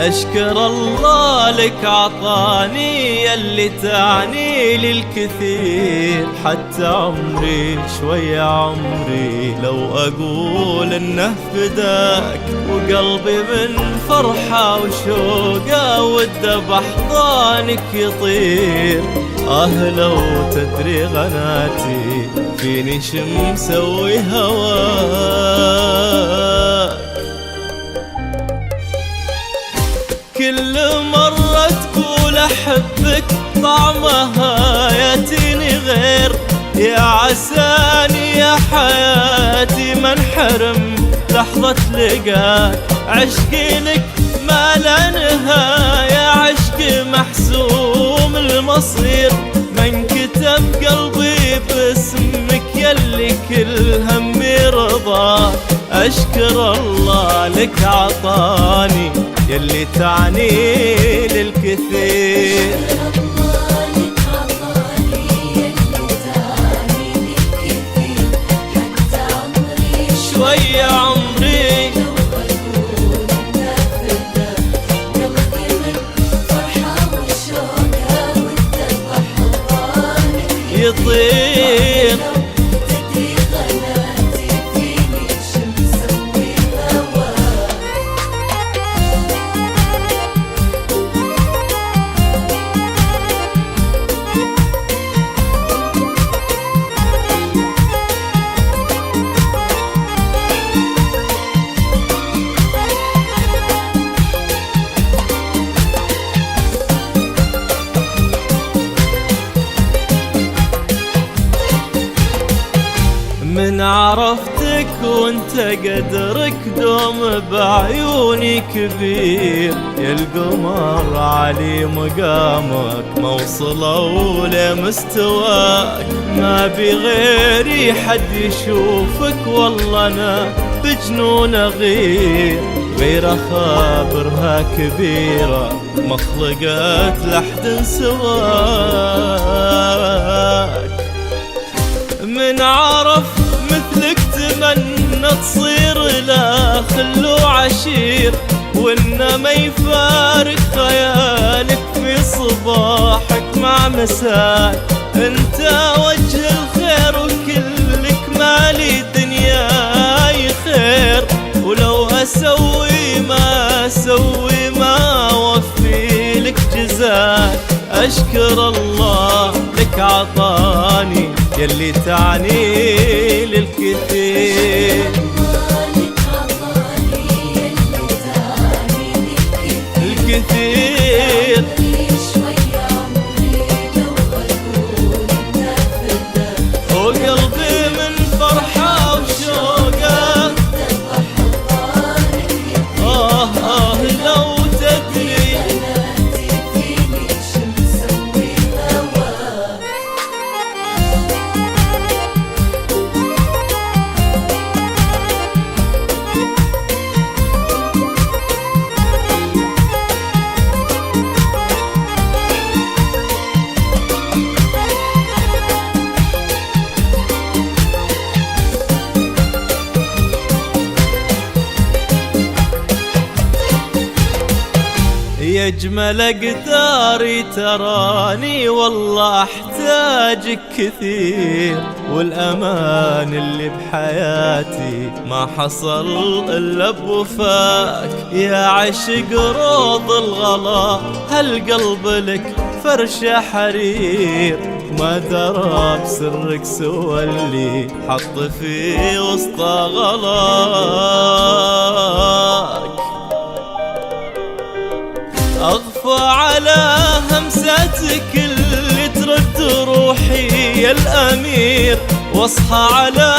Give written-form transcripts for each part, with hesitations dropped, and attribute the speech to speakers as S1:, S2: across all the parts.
S1: أشكر الله لك عطاني يلي تعني لي الكثير. حتى عمري شوية عمري لو أقول إنه فداك، وقلبي من فرحة وشوقة وده بأحضانك يطير. لو تدري غناتي فيني شم سوي هواك. كل مرة تقول أحبك طعمها ياتيني غير. يا عساني يا حياتي ما انحرم لحظة لقاك. عشقي لك ما لا نهاية، عشقي محسوم المصير. من كتب قلبي باسمك يلي كل همي رضاك. أشكر الله لك عطاني يلي تعني للكثير. شوية عمري يطير. من عرفتك وانت قدرك دوم بعيوني كبير. يا القمر علي مقامك موصلوا لمستواك. ما بغيري حد يشوفك والله انا بجنون غير. غير خابرها كبيرة مخلقات لحد سواك. من عرف مثلك تمنى تصير لا خل وعشير، وإنما يفارق خيالك في صباحك مع مساك. انت وجه الخير وكلك مالي دنياي خير. ولو أسوي ما وفي لك جزاك. أشكر الله لك عطاني يلي تعني للكثير. الكثير وقلبي من فرحة وشوقة. لو تدري يا اجمل اقداري تراني والله احتاجك كثير. والامان اللي بحياتي ما حصل الا بوفاك. يا عشق روض الغلا هالقلب لك فرشة حرير. ما درى بسرك سوى اللي حط في وسط غلاك. أغفى على همساتك اللي ترد روحي يا الأمير. واصحى على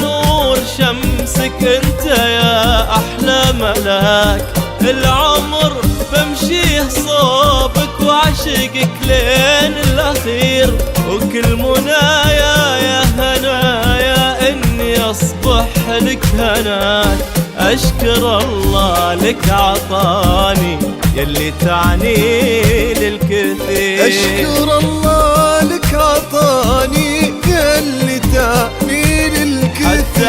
S1: نور شمسك انت يا أحلى ملاك. العمر بمشيه صوبك وعشقك لين الأخير. وكل منايا يا هنايا إني أصبح لك هناك. أشكر الله لك عطاني يلي تعني للكثير.
S2: أشكر الله لك عطاني يلي تعني للكثير.
S1: حتى